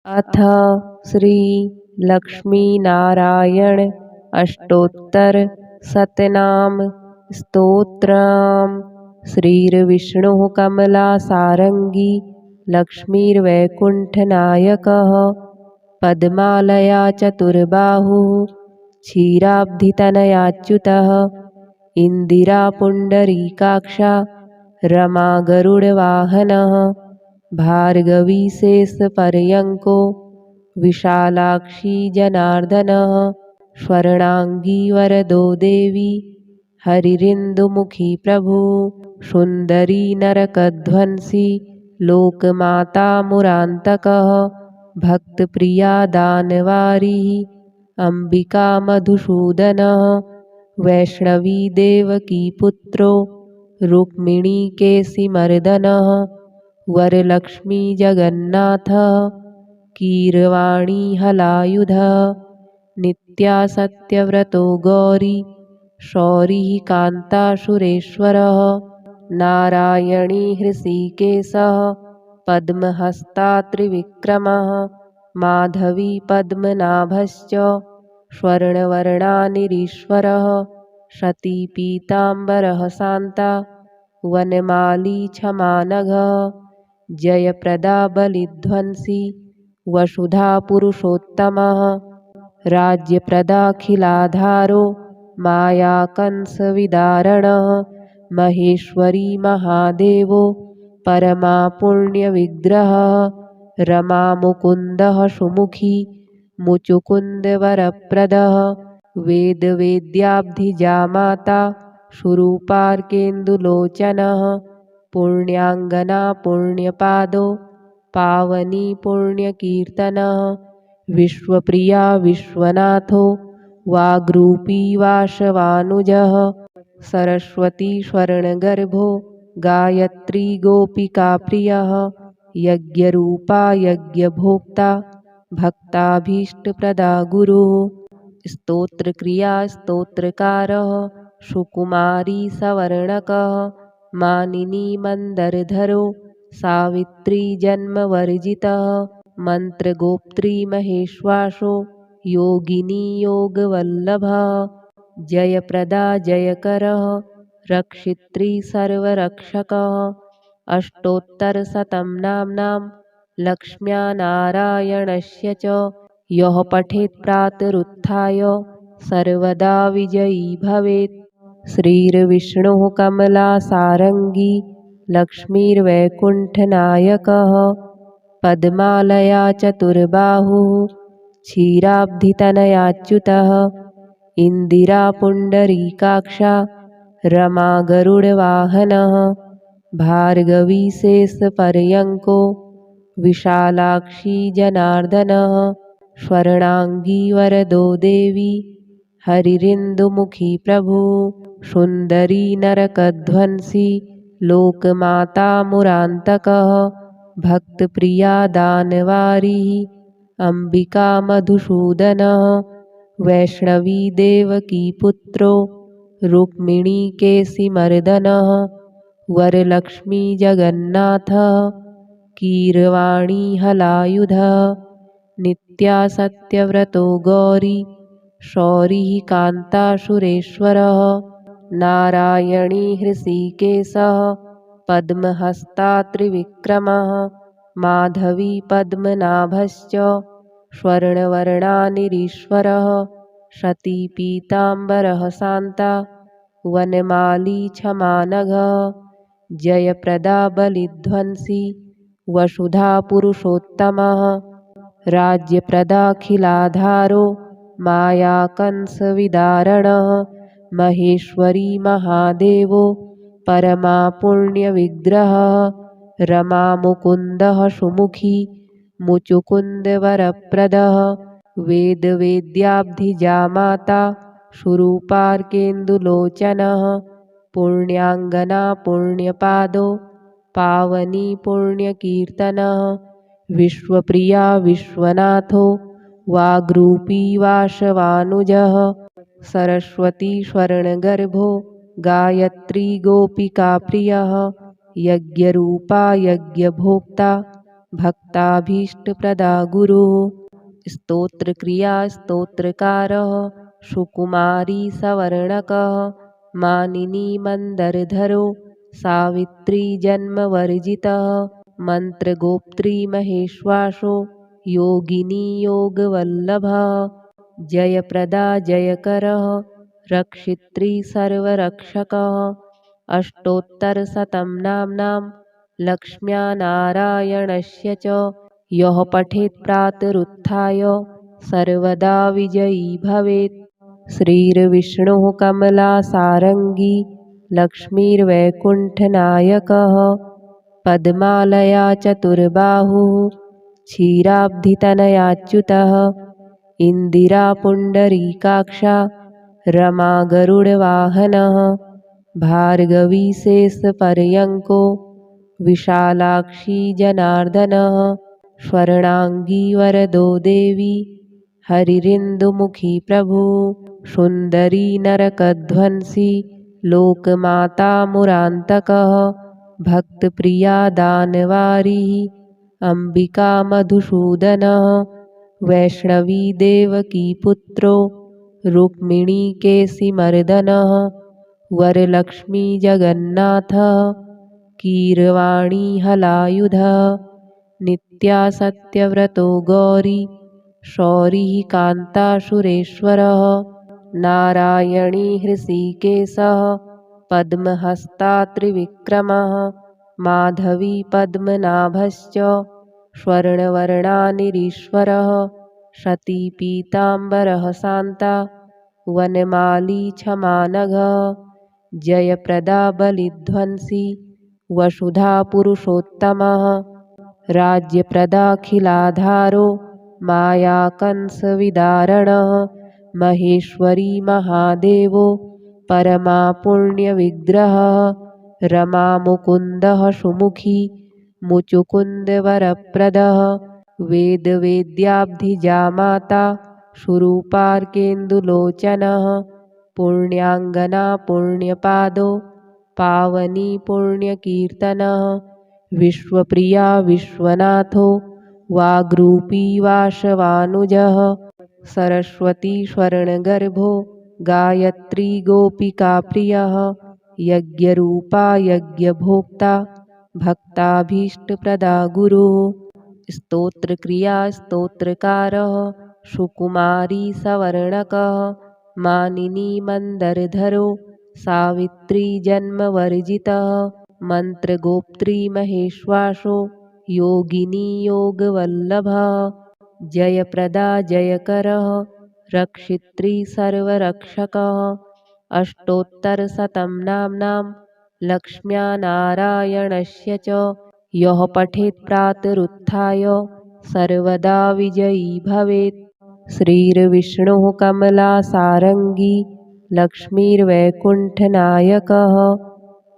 अथ श्री लक्ष्मीनारायण अष्टोत्तर शतनाम स्तोत्रम्। श्रीर्विष्णुः कमलासारङ्गी लक्ष्मीर्वैकुण्ठनायकः पद्मालया चतुर्बाहुः क्षीराब्धितनयाच्युतः इन्दिरा पुण्डरीकाक्षा रमा गरुडवाहनः भार्गवी शेषपर्यङ्को विशालाक्षी जनार्दनः स्वर्णाङ्गी वरदो देवी हरिरिन्दुमुखी प्रभु सुन्दरी नरकध्वंसी लोकमाता मुरान्तकः भक्तप्रिया दानवारिः अम्बिका मधुसूदनः वैष्णवी देवकी पुत्रो रुक्मिणीकेशिमर्दनः वरलक्ष्मी जगन्नाथः कीरवाणी हलायुधः नित्या सत्यव्रतो गौरी शौरिः कान्तासुरेश्वरः नारायणी हृषीकेशः पद्महस्ता त्रिविक्रमः माधवी पद्मनाभश्च स्वर्णवर्णानिरीश्वरः सती पीताम्बरः शान्ता वनमाली क्षमानघः जयप्रदा बलिध्वंसी वसुधा पुरुषोत्तमः राज्यप्रदाखिलाधारो मायाकंसविदारणः महेश्वरी महादेवो परमा पुण्यविग्रहः रमा मुकुन्दः सुमुखी मुचुकुन्दवरप्रदः वेदवेद्याब्धिजा माता सुरूपार्केन्दुलोचनः पुण्याङ्गना पुण्यपादो पावनी पुण्यकीर्तनः विश्वप्रिया विश्वनाथो वाग्रूपी वासवानुजः सरस्वती स्वर्णगर्भो गायत्री गोपिकाप्रियः यज्ञरूपा यज्ञभोक्ता भक्ताभीष्टप्रदा गुरुः स्तोत्रक्रिया स्तोत्रकारः सुकुमारी सवर्णकः मानिनी मन्दरधरो सावित्री जन्मवर्जितः मन्त्रगोप्त्री महेश्वासो योगिनी योगवल्लभः जयप्रदा जयकरः रक्षित्री सर्वरक्षकः अष्टोत्तरशतं नाम्नां लक्ष्म्या नारायणस्य च यः पठेत् प्रातरुत्थाय सर्वदा विजयी भवेत्। श्रीर्विष्णुः कमलासारङ्गी लक्ष्मीर्वैकुण्ठनायकः पद्मालया चतुर्बाहुः क्षीराब्धितनयाच्युतः इन्दिरा पुण्डरीकाक्षा रमा गरुडवाहनः भार्गवी शेषपर्यङ्को विशालाक्षी जनार्दनः स्वर्णाङ्गी वरदो देवी हरिरिन्दुमुखी प्रभु सुन्दरी नरकध्वंसी लोकमाता मुरान्तकः भक्तप्रिया दानवारिः अम्बिका मधुसूदनः वैष्णवी देवकी पुत्रो रुक्मिणीकेशिमर्दनः वरलक्ष्मी जगन्नाथः कीरवाणी हलायुधः नित्या सत्यव्रतो गौरी शौरिः कान्तासुरेश्वरः नारायणी हृषीकेशः पद्महस्ता त्रिविक्रमः माधवी पद्मनाभश्च स्वर्णवर्णानिरीश्वरः सती पीताम्बरः शान्ता वनमाली क्षमानघः जयप्रदा बलिध्वंसी वसुधा पुरुषोत्तमः राज्यप्रदाखिलाधारो मायाकंसविदारणः महेश्वरी महादेवो परमा पुण्यविग्रहः रमा मुकुन्दः सुमुखी मुचुकुन्दवरप्रदः वेदवेद्याब्धिजा माता सुरूपार्केन्दुलोचनः पुण्याङ्गना पुण्यपादो पावनी पुण्यकीर्तनः विश्वप्रिया विश्वनाथो वाग्रूपी वासवानुजः सरस्वती स्वर्णगर्भो गायत्री गोपिकाप्रियः यज्ञरूपा यज्ञभोक्ता भक्ताभीष्टप्रदा गुरुः स्तोत्रक्रिया स्तोत्रकारः सुकुमारी सवर्णकः मानिनी मन्दरधरो सावित्री जन्मवर्जितः मन्त्रगोप्त्री महेश्वासो योगिनी योगवल्लभः जयप्रदा जयकरः रक्षित्री सर्वरक्षकः अष्टोत्तरशतं नाम्नां लक्ष्म्या नारायणस्य च यः पठेत् प्रातरुत्थाय सर्वदा विजयी भवेत्। श्रीर्विष्णुः कमलासारङ्गी लक्ष्मीर्वैकुण्ठनायकः पद्मालया चतुर्बाहुः क्षीराब्धितनयाच्युतः इन्दिरा पुण्डरीकाक्षा रमा गरुडवाहनः भार्गवी शेषपर्यङ्को विशालाक्षी जनार्दनः स्वर्णाङ्गी वरदो देवी हरिरिन्दुमुखी प्रभु सुन्दरी नरकध्वंसी लोकमाता मुरान्तकः भक्तप्रिया दानवारी अम्बिका मधुसूदनः वैष्णवी देवकी पुत्रो रुक्मिणीकेशिमर्दनः वरलक्ष्मी जगन्नाथः कीरवाणी हलायुधः नित्या सत्यव्रतो गौरी शौरिः कान्तासुरेश्वरः नारायणी हृषीकेशः पद्महस्ता त्रिविक्रमः माधवी पद्मनाभश्च स्वर्णवर्णानिरीश्वरः सती पीताम्बरः शान्ता वनमाली क्षमानघः जयप्रदा बलिध्वंसी वसुधा पुरुषोत्तमः राज्यप्रदाखिलाधारो मायाकंसविदारणः महेश्वरी महादेवो परमा पुण्यविग्रहः रमामुकुन्दः सुमुखी मुचुकुन्दवरप्रदः वेदवेद्याब्धिजामाता सुरूपार्केन्दुलोचनः पुण्याङ्गना पुण्यपादो पावनी पुण्यकीर्तनः विश्वप्रिया विश्वनाथो वाग्रूपी वासवानुजः सरस्वती स्वर्णगर्भो गायत्री गोपिकाप्रियः यज्ञरूपा यज्ञभोक्ता भक्ताभीष्टप्रदा गुरुः स्तोत्रक्रिया स्तोत्रकारः सुकुमारी सवर्णकः मानिनी मन्दरधरो सावित्री जन्मवर्जितः मन्त्रगोप्त्री महेश्वासो योगिनी योगवल्लभः जयप्रदा जयकरः रक्षित्री सर्वरक्षकः अष्टोत्तरशतं नाम्नां लक्ष्म्या नारायणस्य च यः पठेत् प्रातरुत्थाय सर्वदा विजयी भवेत्। श्रीर्विष्णुः कमलासारङ्गी लक्ष्मीर्वैकुण्ठनायकः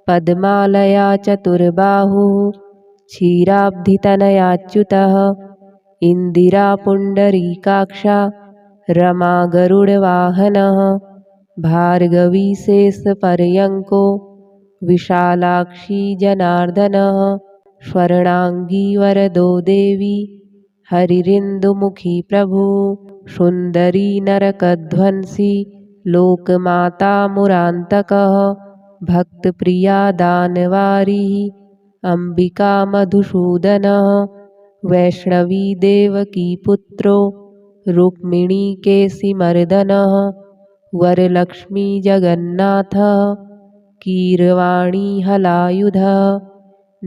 पद्मालया चतुर्बाहुः क्षीराब्धितनयाच्युतः इन्दिरा पुण्डरीकाक्षा रमा गरुडवाहनः भार्गवी शेषपर्यङ्को विशालाक्षी जनार्दनः स्वर्णाङ्गी वरदो देवी हरिरिन्दुमुखी प्रभु सुन्दरी नरकध्वंसी लोकमाता मुरान्तकः भक्तप्रिया दानवारी अम्बिका मधुसूदनः वैष्णवी देवकी पुत्रो रुक्मिणीकेशिमर्दनः वरलक्ष्मी जगन्नाथः कीरवाणी हलायुधः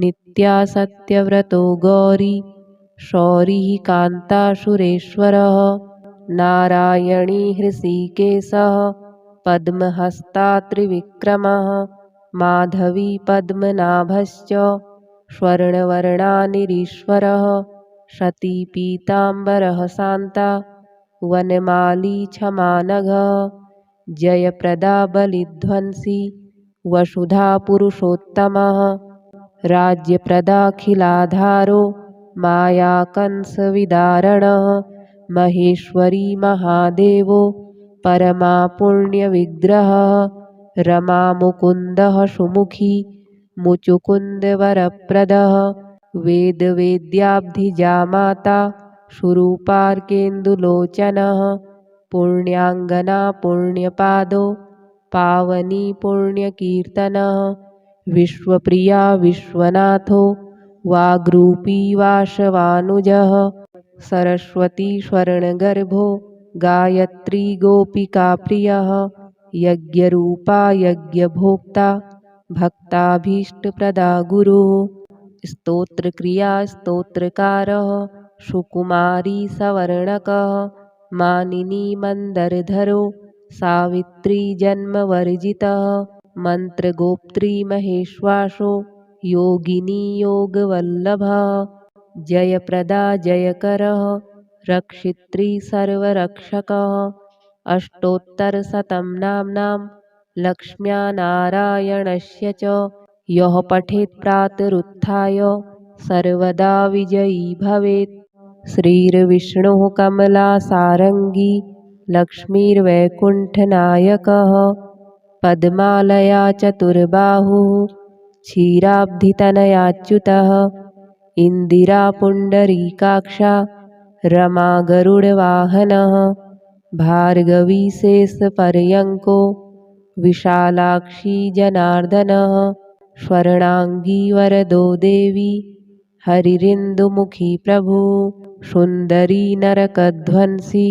नित्या सत्यव्रतो गौरी शौरिः कान्तासुरेश्वरः नारायणी हृषीकेशः पद्महस्ता त्रिविक्रमः माधवी पद्मनाभश्च स्वर्णवर्णानिरीश्वरः सती पीताम्बरः शान्ता वनमाली क्षमानघः जयप्रदा बलिध्वंसी वसुधा पुरुषोत्तमः राज्यप्रदाखिलाधारो मायाकंसविदारणः महेश्वरी महादेवो परमा पुण्यविग्रहः रमामुकुन्दः सुमुखी मुचुकुन्दवरप्रदः वेदवेद्याब्धिजामाता शूरूपार्केन्दुलोचनः पुण्याङ्गना पुण्यपादो पावनी पुण्यकीर्तनः विश्वप्रिया विश्वनाथो वाग्रूपी वासवानुजः सरस्वती स्वर्णगर्भो गायत्री गोपिकाप्रियः यज्ञरूपा यज्ञभोक्ता भक्ताभीष्टप्रदा गुरुः स्तोत्रक्रिया स्तोत्रकारः सुकुमारी सवर्णकः मानिनी मन्दरधरो सावित्री जन्मवर्जितः मन्त्रगोप्त्री महेश्वासो योगिनी योगवल्लभः जयप्रदा जयकरः रक्षित्री सर्वरक्षकः अष्टोत्तरशतं नाम्नां लक्ष्म्या नारायणस्य च यः पठेत् प्रातरुत्थाय सर्वदा विजयी भवेत् श्रीर्विष्णुः कमलासारङ्गी लक्ष्मीर्वैकुण्ठनायकः पद्मालया चतुर्बाहुः क्षीराब्धितनयाच्युतः इन्दिरा पुण्डरीकाक्षा रमा गरुडवाहनः भार्गवी शेषपर्यङ्को विशालाक्षी जनार्दनः स्वर्णाङ्गी वरदो देवी हरिरिन्दुमुखी प्रभु सुन्दरी नरकध्वंसी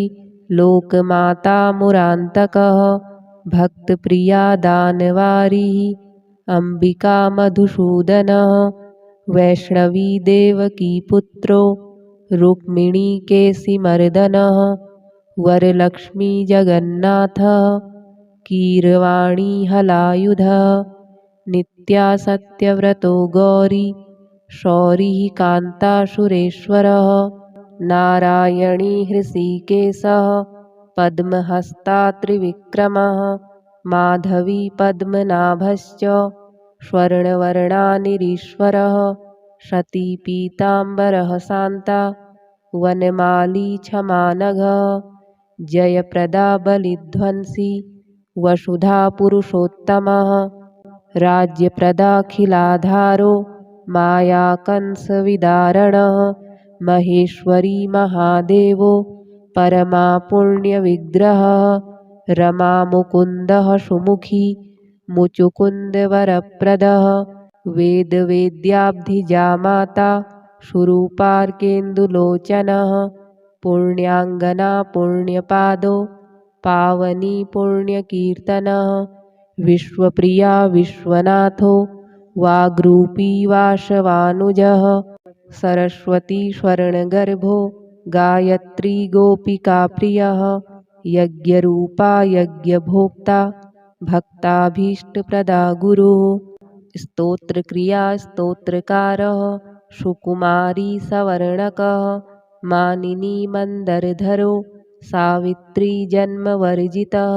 लोकमाता मुरान्तकः भक्तप्रिया दानवारिः अम्बिका मधुसूदनः वैष्णवी देवकी पुत्रो रुक्मिणीकेशिमर्दनः वरलक्ष्मी जगन्नाथः कीरवाणी हलायुधः नित्या सत्यव्रतो गौरी शौरिः कान्तासुरेश्वरः नारायणी हृषीकेशः पद्महस्ता त्रिविक्रमः माधवी पद्मनाभश्च स्वर्णवर्णानिरीश्वरः सती पीताम्बरः शान्ता वनमाली क्षमानघः जयप्रदा बलिध्वंसी वसुधा पुरुषोत्तमः राज्यप्रदाखिलाधारो मायाकंसविदारणः महेश्वरी महादेवो परमा पुण्यविग्रहः रमामुकुन्दः सुमुखी मुचुकुन्दवरप्रदः वेदवेद्याब्धिजामाता शूरूपार्केन्दुलोचनः पुण्याङ्गना पुण्यपादो पावनी पुण्यकीर्तनः विश्वप्रिया विश्वनाथो वाग्रूपी वासवानुजः सरस्वती स्वर्णगर्भो गायत्री गोपिकाप्रियः यज्ञरूपा यज्ञभोक्ता भक्ताभीष्टप्रदा गुरुः स्तोत्रक्रिया स्तोत्रकारः सुकुमारी सवर्णकः मानिनी मन्दरधरो सावित्री जन्मवर्जितः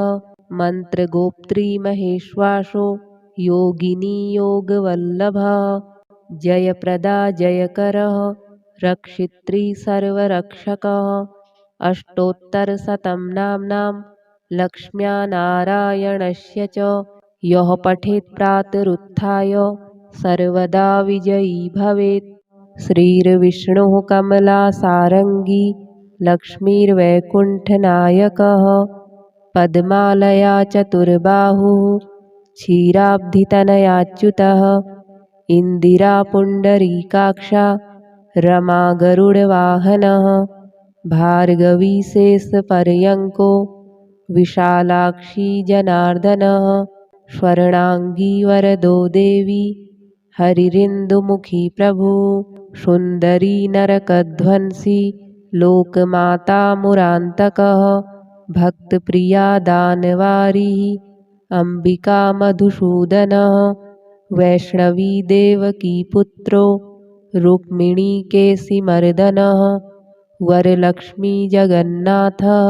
मन्त्रगोप्त्री महेश्वासो योगिनी योगवल्लभः जयप्रदा जयकरः रक्षित्री सर्वरक्षकः अष्टोत्तरशतं नाम्नां लक्ष्म्या नारायणस्य च यः पठेत् प्रातरुत्थाय सर्वदा विजयी भवेत् श्रीर्विष्णुः कमलासारङ्गी लक्ष्मीर्वैकुण्ठनायकः पद्मालया चतुर्बाहुः क्षीराब्धितनयाच्युतः इन्दिरा पुण्डरीकाक्षा रमा गरुडवाहनः भार्गवी शेषपर्यङ्को विशालाक्षी जनार्दनः स्वर्णाङ्गी वरदो देवी हरिरिन्दुमुखी प्रभु सुन्दरी नरकध्वंसी लोकमाता मुरान्तकः भक्तप्रिया दानवारिः अम्बिका मधुसूदनः वैष्णवी देवकी पुत्रो रुक्मिणीकेशिमर्दनः वरलक्ष्मी जगन्नाथः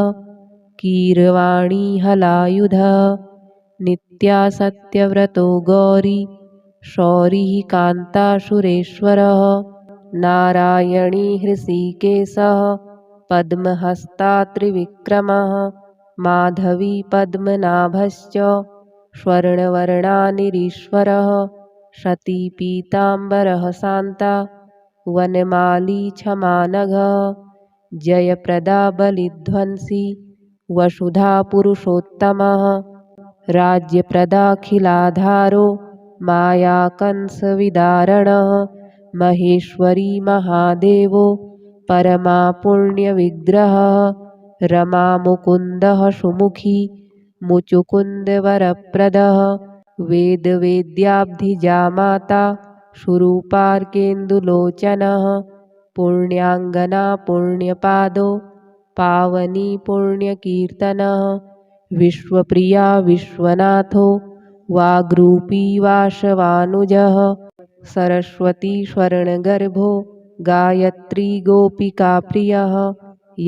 कीरवाणी हलायुधः नित्या सत्यव्रतो गौरी शौरिः कान्तासुरेश्वरः नारायणी हृषीकेशः पद्महस्ता त्रिविक्रमः माधवी पद्मनाभश्च स्वर्णवर्णानिरीश्वरः सती पीताम्बरः शान्ता वनमाली क्षमानघ जयप्रदा बलिध्वंसी वसुधा पुरुषोत्तमः राज्यप्रदाखिलाधारो मायाकंसविदारणः महेश्वरी महादेवो परमा पुण्यविग्रहः रमामुकुन्दः सुमुखी मुचुकुन्दवरप्रदः वेदवेद्याब्धिजामाता शुरूपार्केन्दुलोचनः पुण्याङ्गना पुण्यपादो पावनी पुण्यकीर्तनः विश्वप्रिया विश्वनाथो वाग्रूपी वासवानुजः सरस्वती स्वर्णगर्भो गायत्री गोपिकाप्रियः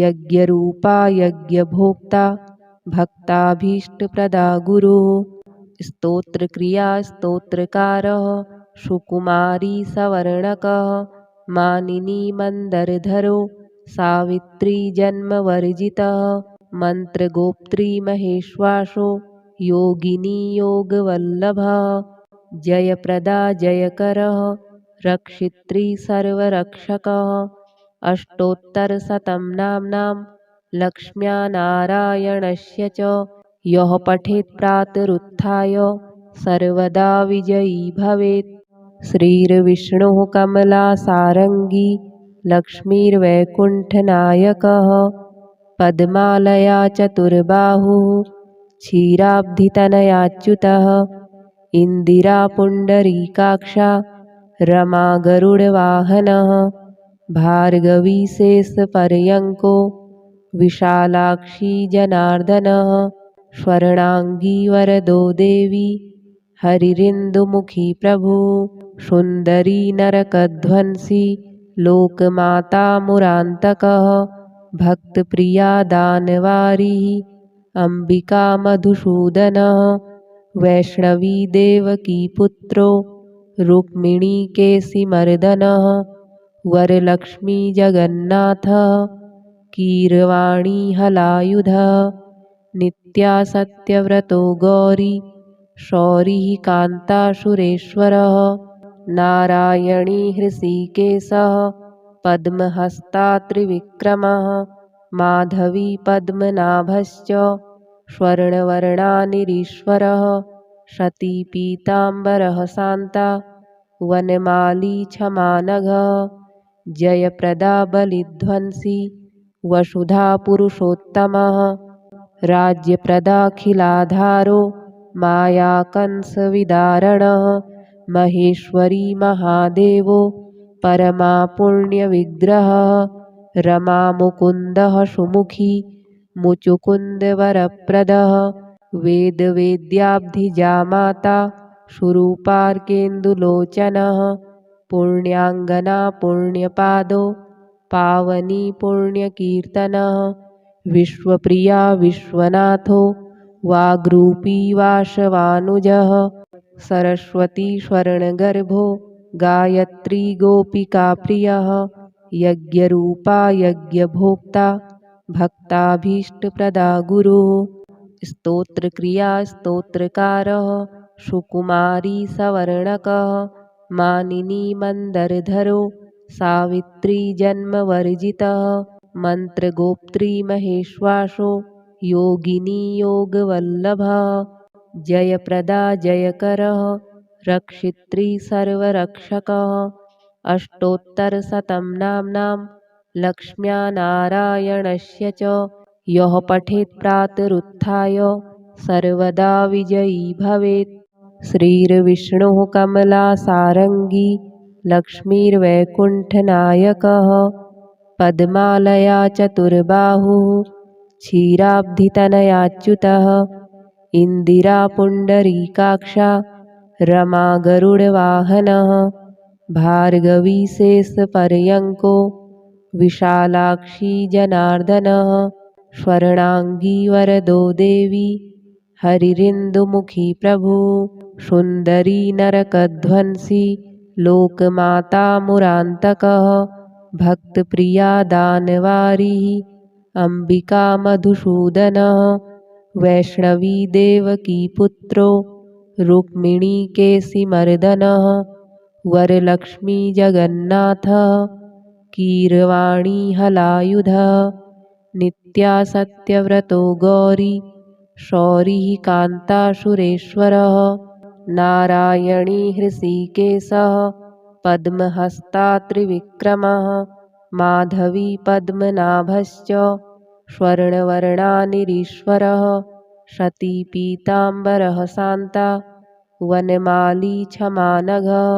यज्ञरूपा यज्ञभोक्ता भक्ताभीष्टप्रदा गुरुः स्तोत्रक्रिया स्तोत्रकारः सुकुमारी सवर्णकः मानिनी मन्दरधरो सावित्री जन्मवर्जितः मन्त्रगोप्त्री महेश्वासो योगिनी योगवल्लभः जयप्रदा जयकरः रक्षित्री सर्वरक्षकः अष्टोत्तरशतं नाम्नां लक्ष्म्या नारायणस्य च यः पठेत् प्रातरुत्थाय सर्वदा विजयी भवेत् श्रीर्विष्णुः कमलासारङ्गी लक्ष्मीर्वैकुण्ठनायकः पद्मालया चतुर्बाहुः क्षीराब्धितनयाच्युतः इन्दिरा पुण्डरीकाक्षा रमा गरुडवाहनः भार्गवी शेषपर्यङ्को विशालाक्षी जनार्दनः स्वर्णाङ्गी वरदो देवी हरिरिन्दुमुखी प्रभु सुन्दरी नरकध्वंसी लोकमाता मुरान्तकः भक्तप्रिया दानवारी अम्बिका मधुसूदनः वैष्णवी देवकी पुत्रो रुक्मिणीकेशिमर्दनः वरलक्ष्मी जगन्नाथः कीरवाणी हलायुधः नित्या सत्यव्रतो गौरी शौरिः कान्तासुरेश्वरः नारायणी हृषीकेशः पद्महस्ता त्रिविक्रमः माधवी पद्मनाभश्च स्वर्णवर्णानिरीश्वरः सती पीताम्बरः शान्ता वनमाली क्षमानघः जयप्रदा बलिध्वंसी वसुधा पुरुषोत्तमः राज्यप्रदाखिलाधारो मायाकंसविदारणः महेश्वरी महादेवो परमा पुण्यविग्रहः रमामुकुन्दः सुमुखी मुचुकुन्दवरप्रदः वेदवेद्याब्धिजामाता शुरूपार्केन्दुलोचनः पुण्याङ्गना पुण्यपादो पावनी पुण्यकीर्तनः विश्वप्रिया विश्वनाथो वाग्रूपी वासवानुजः सरस्वती स्वर्णगर्भो गायत्री गोपिकाप्रियः यज्ञरूपा यज्ञभोक्ता भक्ताभीष्टप्रदा गुरुः स्तोत्रक्रिया स्तोत्रकारः सुकुमारी सवर्णकः मानिनी मन्दरधरो सावित्री जन्मवर्जितः मन्त्रगोप्त्री महेश्वासो योगिनी योगवल्लभः जयप्रदा जयकरः रक्षित्री सर्वरक्षकः अष्टोत्तरशतं नाम्नां लक्ष्म्या नारायणस्य च यः पठेत् प्रातरुत्थाय सर्वदा विजयी भवेत् श्रीर्विष्णुः कमलासारङ्गी लक्ष्मीर्वैकुण्ठनायकः पद्मालया चतुर्बाहुः क्षीराब्धितनयाच्युतः इन्दिरा पुण्डरीकाक्षा रमा गरुडवाहनः भार्गवी शेषपर्यङ्को विशालाक्षी जनार्दनः स्वर्णाङ्गी वरदो देवी हरिरिन्दुमुखी प्रभु सुन्दरी नरकध्वंसी लोकमाता मुरान्तकः भक्तप्रिया दानवारी अम्बिका मधुसूदनः वैष्णवी देवकी पुत्रो रुक्मिणीकेशिमर्दनः वरलक्ष्मी जगन्नाथः कीरवाणी हलायुधः नित्यासत्यव्रतो गौरी शौरिः कान्तासुरेश्वरः नारायणी हृषीकेशः पद्महस्ता त्रिविक्रमः माधवी पद्मनाभश्च स्वर्णवर्णानिरीश्वरः सती पीताम्बरः शान्ता वनमाली क्षमानघः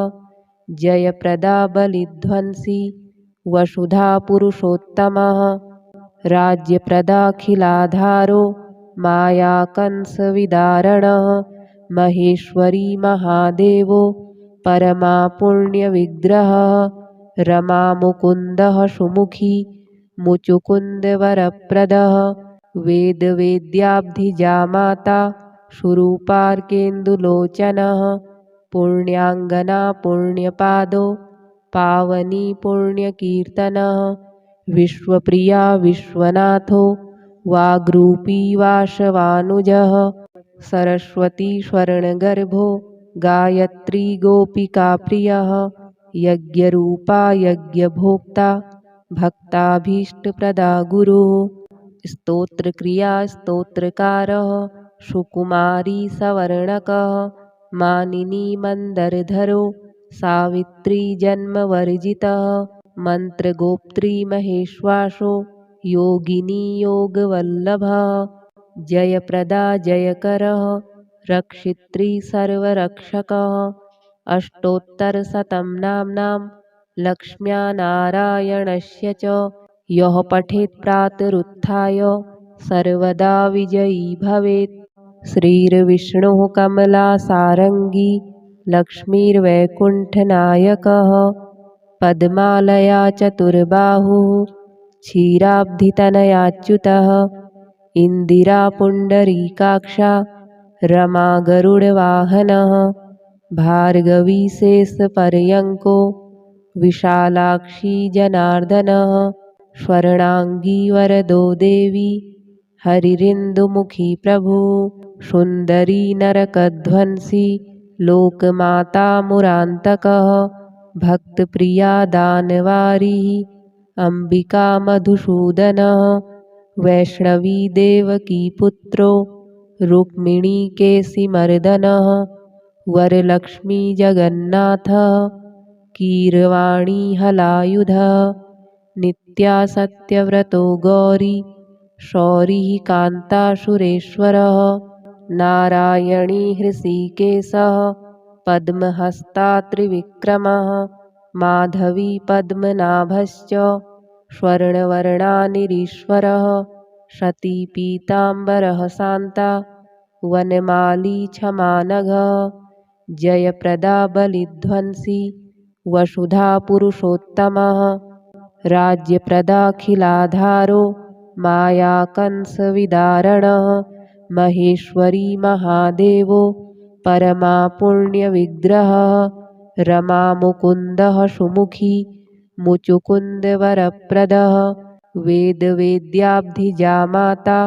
जयप्रदा बलिध्वंसी वसुधा पुरुषोत्तमः राज्यप्रदाखिलाधारो मायाकंसविदारणः महेश्वरी महादेवो परमा पुण्यविग्रहः रमामुकुन्दः सुमुखी मुचुकुन्दवरप्रदः वेदवेद्याब्धिजामाता सुरूपार्केन्दुलोचनः पुण्याङ्गना पुण्यपादो पावनी पुण्यकीर्तनः विश्वप्रिया विश्वनाथो वाग्रूपी वासवानुजः सरस्वती स्वर्णगर्भो गायत्री गोपिकाप्रियः यज्ञरूपा यज्ञभोक्ता भक्ताभीष्टप्रदा गुरुः स्तोत्रक्रिया स्तोत्रकारः सुकुमारी सवर्णकः मानिनी मन्दरधरो सावित्री जन्मवर्जितः मन्त्रगोप्त्री महेश्वासो योगिनी योगवल्लभः जयप्रदा जयकरः रक्षित्री सर्वरक्षकः अष्टोत्तरशतं नाम्नां लक्ष्म्या नारायणस्य च यः पठेत् प्रातरुत्थाय सर्वदा विजयी भवेत्। श्रीर्विष्णुः कमलासारङ्गी लक्ष्मीर्वैकुण्ठनायकः पद्मालया चतुर्बाहुः क्षीराब्धितनयाच्युतः इन्दिरा पुण्डरीकाक्षा रमा गरुडवाहनः भार्गवी शेषपर्यङ्को विशालाक्षी जनार्दनः स्वर्णाङ्गी वरदो देवी हरिरिन्दुमुखी प्रभु सुन्दरी नरकध्वंसी लोकमाता मुरान्तकः भक्तप्रिया दानवारी अम्बिका मधुसूदनः वैष्णवी देवकी पुत्रो रुक्मिणीकेशिमर्दनः वरलक्ष्मी जगन्नाथः कीरवाणी हलायुधः नित्यासत्यव्रतो गौरी शौरिः कान्तासुरेश्वरः नारायणी हृषीकेशः पद्महस्ता त्रिविक्रमः माधवी पद्मनाभश्च स्वर्णवर्णानिरीश्वरः सती पीताम्बरः शान्ता वनमाली क्षमानघः जयप्रदा बलिध्वंसी वसुधा पुरुषोत्तमः राज्यप्रदाखिलाधारो मायाकंसविदारणः महेश्वरी महादेवो परमा पुण्यविग्रहः रमामुकुन्दः सुमुखी मुचुकुन्दवरप्रदः वेदवेद्याब्धिजामाता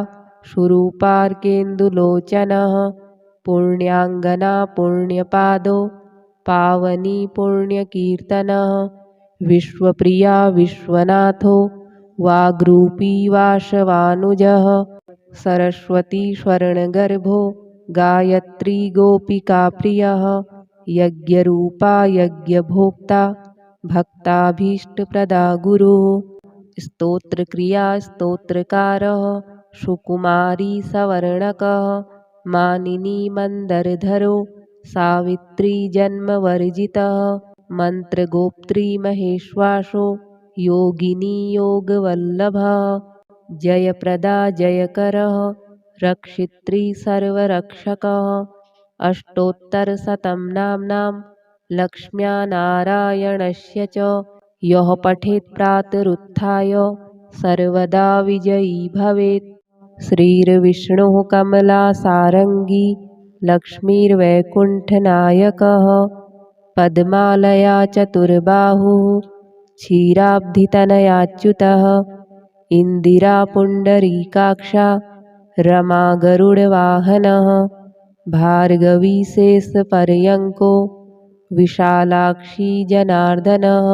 सुरूपार्केन्दुलोचनः पुण्याङ्गना पुण्यपादो पावनी पुण्यकीर्तनः विश्वप्रिया विश्वनाथो वाग्रूपी वासवानुजः सरस्वती स्वर्णगर्भो गायत्री गोपिकाप्रियः यज्ञरूपा यज्ञभोक्ता भक्ताभीष्टप्रदा गुरुः स्तोत्रक्रिया स्तोत्रकारः सुकुमारी सवर्णकः मानिनी मन्दरधरो सावित्री जन्मवर्जितः मन्त्रगोप्त्री महेश्वासो योगिनी योगवल्लभः जयप्रदा जयकरः रक्षित्री सर्वरक्षकः अष्टोत्तरशतं नाम्नां लक्ष्म्या नारायणस्य च यः पठेत् प्रातरुत्थाय सर्वदा विजयी भवेत्। श्रीर्विष्णुः कमलासारङ्गी लक्ष्मीर्वैकुण्ठनायकः पद्मालया चतुर्बाहुः क्षीराब्धितनयाच्युतः इन्दिरा पुण्डरीकाक्षा रमा गरुडवाहनः भार्गवी शेषपर्यङ्को विशालाक्षी जनार्दनः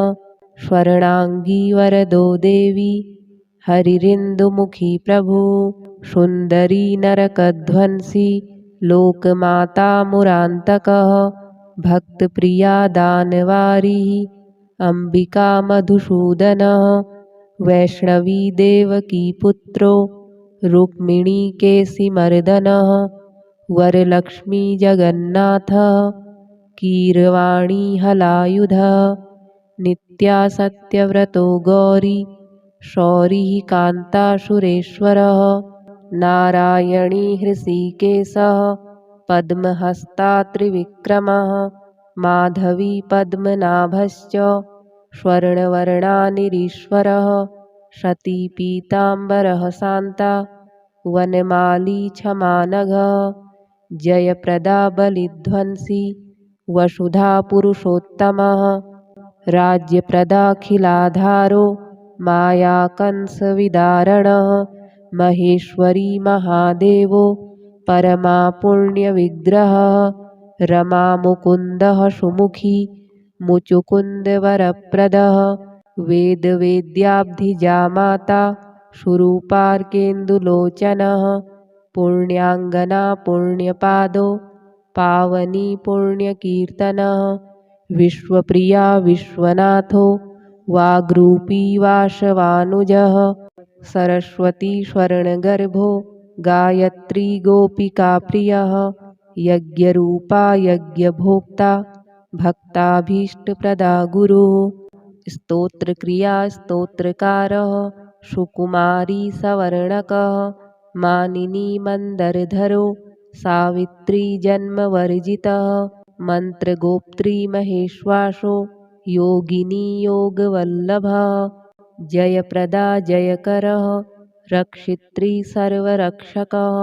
स्वर्णाङ्गी वरदो देवी हरिरिन्दुमुखी प्रभु सुन्दरी नरकध्वंसी लोकमाता मुरान्तकः भक्तप्रिया दानवारी अम्बिका मधुसूदनः वैष्णवी देवकी पुत्रो रुक्मिणीकेशिमर्दनः वरलक्ष्मी जगन्नाथः कीरवाणी हलायुधः नित्या सत्यव्रतो गौरी शौरिः कान्तासुरेश्वरः नारायणी हृषीकेशः पद्महस्ता त्रिविक्रमः माधवी पद्मनाभश्च स्वर्णवर्णानिरीश्वरः सती पीताम्बरः शान्ता वनमाली क्षमानघः जयप्रदा बलिध्वंसी वसुधा पुरुषोत्तमः राज्यप्रदाखिलाधारो मायाकंसविदारणः महेश्वरी महादेवो परमा पुण्यविग्रहः रमामुकुन्दः सुमुखी मुचुकुन्दवरप्रदः वेदवेद्याब्धिजामाता सुरूपार्केन्दुलोचनः पुण्याङ्गना पुण्यपादो पावनी पुण्यकीर्तनः विश्वप्रिया विश्वनाथो वाग्रूपी वासवानुजः सरस्वती स्वर्णगर्भो गायत्री गोपिकाप्रियः यज्ञरूपा यज्ञभोक्ता भक्ताभीष्टप्रदा गुरुः स्तोत्रक्रिया स्तोत्रकारः सुकुमारी सवर्णकः मानिनी मन्दरधरो सावित्री जन्मवर्जितः मन्त्रगोप्त्री महेश्वासो योगिनी योगवल्लभः जयप्रदा जयकरः रक्षित्री सर्वरक्षकः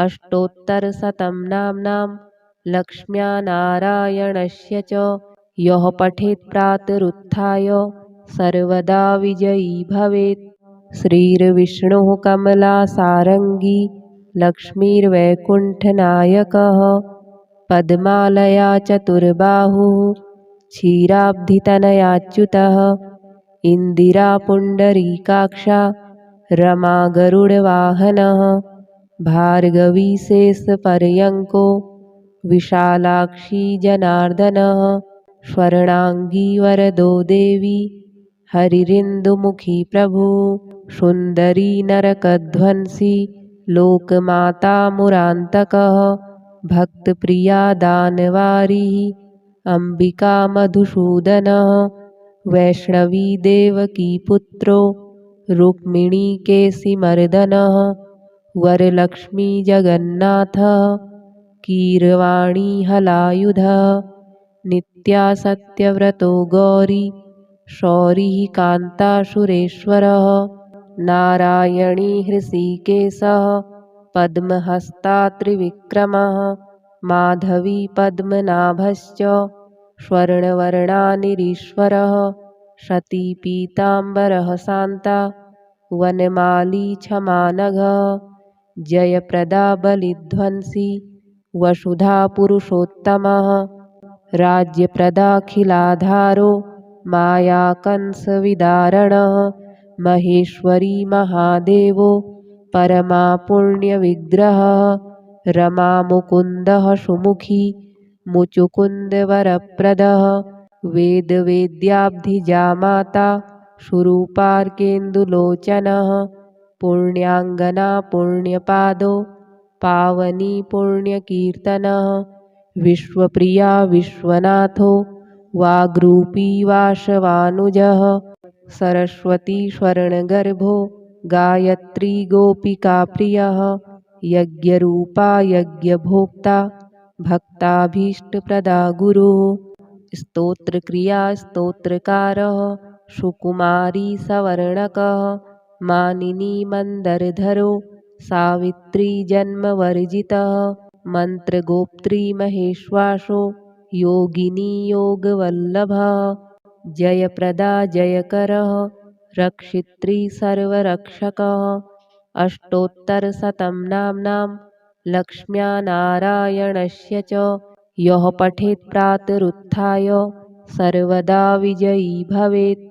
अष्टोत्तरशतं नाम्नां लक्ष्म्या नारायणस्य च यः पठेत् प्रातरुत्थाय सर्वदा विजयी भवेत् श्रीर्विष्णुः कमलासारङ्गी लक्ष्मीर्वैकुण्ठनायकः पद्मालया चतुर्बाहुः क्षीराब्धितनयाच्युतः इन्दिरा पुण्डरीकाक्षा रमा गरुडवाहनः भार्गवी शेषपर्यङ्को विशालाक्षी जनार्दनः स्वर्णाङ्गी वरदो देवी हरिरिन्दुमुखी प्रभु सुन्दरी नरकध्वंसी लोकमाता मुरान्तकः भक्तप्रिया दानवारी अम्बिका मधुसूदनः वैष्णवी देवकी पुत्रो रुक्मिणीकेशिमर्दनः वरलक्ष्मी जगन्नाथः कीरवाणी हलायुधः नित्या सत्यव्रतो गौरी शौरिः कान्तासुरेश्वरः नारायणी हृषीकेशः पद्महस्ता त्रिविक्रमः माधवी पद्मनाभश्च स्वर्णवर्णानिरीश्वरः सती पीताम्बरः शान्ता वनमाली क्षमानघः जयप्रदा बलिध्वंसी वसुधा पुरुषोत्तमः राज्यप्रदाखिलाधारो मायाकंसविदारणः महेश्वरी महादेवो परमा पुण्यविग्रहः रमामुकुन्दः सुमुखी मुचुकुन्दवरप्रदः वेदवेद्याब्धिजामाता सुरूपार्केन्दुलोचनः पुण्याङ्गना पुण्यपादो पावनी पुण्यकीर्तनः विश्वप्रिया विश्वनाथो वाग्रूपी वासवानुजः सरस्वती स्वर्णगर्भो गायत्री गोपिकाप्रियः यज्ञरूपा यज्ञभोक्ता भक्ताभीष्टप्रदा गुरुः स्तोत्रक्रिया स्तोत्रकारः सुकुमारी सवर्णकः मानिनी मन्दरधरो सावित्री जन्मवर्जितः मन्त्रगोप्त्री महेश्वासो योगिनी योगवल्लभः जयप्रदा जयकरः रक्षित्री सर्वरक्षकः अष्टोत्तरशतं नाम्नां लक्ष्म्या नारायणस्य च यः पठेत् प्रातरुत्थाय सर्वदा विजयी भवेत्।